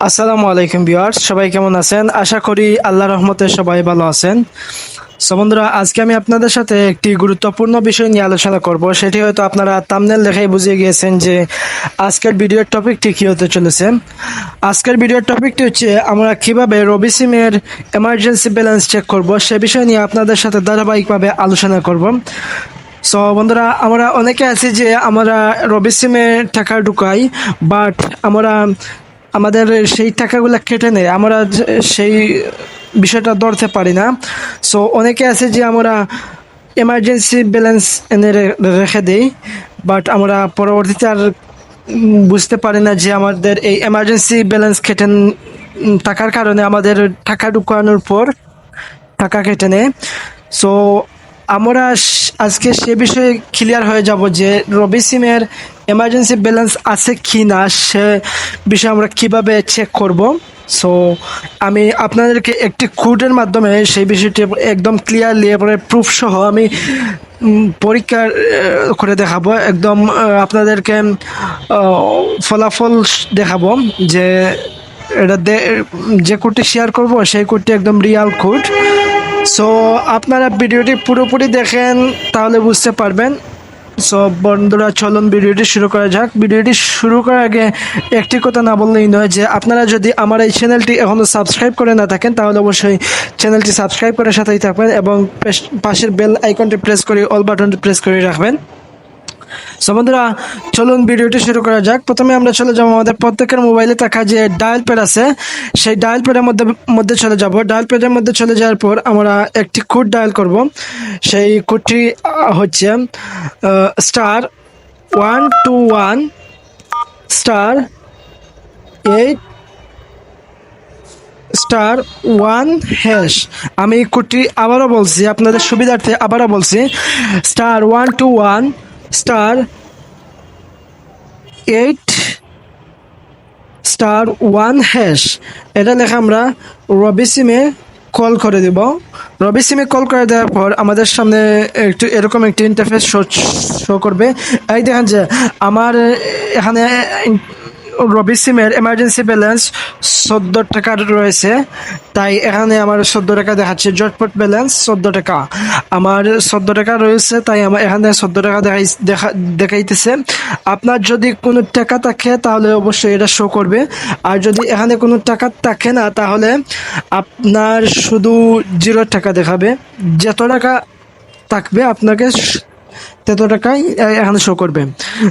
আসসালামু আলাইকুম ভিউয়ার্স, সবাই কেমন আছেন? আশা করি আল্লাহর রহমতে সবাই ভালো আছেন। সো বন্ধুরা, আজকে আমি আপনাদের সাথে একটি গুরুত্বপূর্ণ বিষয় নিয়ে আলোচনা করব। সেটি হয়তো আপনারা থাম্বনেল দেখেই বুঝে গিয়েছেন যে আজকের ভিডিওর টপিকটি কী হতে চলেছে। আজকের ভিডিওর টপিকটি হচ্ছে আমরা কিভাবে রবি সিমের এমার্জেন্সি ব্যালেন্স চেক করব, সে বিষয় নিয়ে আপনাদের সাথে ধারাবাহিকভাবে আলোচনা করব। সো বন্ধুরা, আমরা অনেকে আছি যে আমরা রবি সিমে টাকা ঢুকাই, বাট আমরা আমাদের সেই টাকাগুলো কেটে নেয়, আমরা সেই বিষয়টা ধরতে পারি না। সো অনেকে আছে যে আমরা এমার্জেন্সি ব্যালেন্স এনে রেখে দিই, বাট আমরা পরবর্তীতে আর বুঝতে পারি না যে আমাদের এই এমার্জেন্সি ব্যালেন্স কেটে টাকার কারণে আমাদের টাকা ঢুকানোর পর টাকা কেটে নেয়। সো আমরা আজকে সে বিষয়ে ক্লিয়ার হয়ে যাব যে রবি সিমের এমার্জেন্সি ব্যালেন্স আছে কি না, সে বিষয়ে আমরা কিভাবে চেক করব। সো আমি আপনাদেরকে একটি কোডের মাধ্যমে সেই বিষয়টি একদম ক্লিয়ারলি এবারে প্রুফ সহ আমি পরীক্ষা করে দেখাবো। একদম আপনাদেরকে ফলাফল দেখাবো যে এটা যে কোডটি শেয়ার করব সেই কোডটি একদম রিয়াল কোড। সো আপনারা ভিডিওটি পুরোপুরি দেখেন, তাহলে বুঝতে পারবেন। সো বন্ধুরা, চলুন ভিডিওটি শুরু করা যাক। ভিডিওটি শুরু করার আগে একটি কথা না বললেই নয় যে আপনারা যদি আমার এই চ্যানেলটি এখনও সাবস্ক্রাইব করে না থাকেন, তাহলে অবশ্যই চ্যানেলটি সাবস্ক্রাইব করে সাথেই থাকবেন এবং পাশের বেল আইকনটি প্রেস করে অল বাটনটি প্রেস করে রাখবেন। সো বন্ধুরা, চলুন ভিডিওটি শুরু করা যাক। প্রথমে আমরা চলে যাবো আমাদের প্রত্যেকের মোবাইলে থাকা যে ডায়াল প্যাড আছে, সেই ডায়াল প্যাডের মধ্যে চলে যাব। ডায়াল প্যাডের মধ্যে চলে যাওয়ার পর আমরা একটি কোড ডায়াল করব। সেই কোডটি হচ্ছে *121*8*1#। আমি কোডটি আবারও বলছি, আপনাদের সুবিধার্থে আবারও বলছি, *121*8*1#। এটা লেখা আমরা রবি সিমে কল করে দেব। রবি সিমে কল করে দেওয়ার পর আমাদের সামনে একটু এরকম একটি ইন্টারফেস শো করবে। এই দেখেন যে আমার এখানে রবি সিমের এমার্জেন্সি ব্যালেন্স 14 টাকা রয়েছে, তাই এখানে আমার 14 টাকা দেখাচ্ছে। জটপট ব্যালেন্স 14 টাকা, আমার 14 টাকা রয়েছে, তাই আমার এখানে 14 টাকা দেখাইতেছে। আপনার যদি কোনো টাকা থাকে তাহলে অবশ্যই এটা শো করবে, আর যদি এখানে কোনো টাকা থাকে না তাহলে আপনার শুধু 0 টাকা দেখাবে। যত টাকা থাকবে আপনাকে তত টাকাই এখানে শো করবে।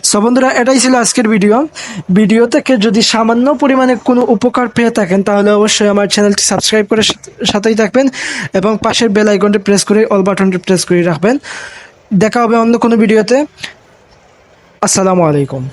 সো বন্ধুরা, এটাই ছিল আজকের ভিডিও থেকে যদি সামান্য পরিমাণে কোনো উপকার পেয়ে থাকেন, তাহলে অবশ্যই আমার চ্যানেলটি সাবস্ক্রাইব করে সাথেই থাকবেন এবং পাশের বেল আইকনটি প্রেস করে অল বাটনটি প্রেস করে রাখবেন। দেখা হবে অন্য কোনো ভিডিওতে। আসসালামু আলাইকুম।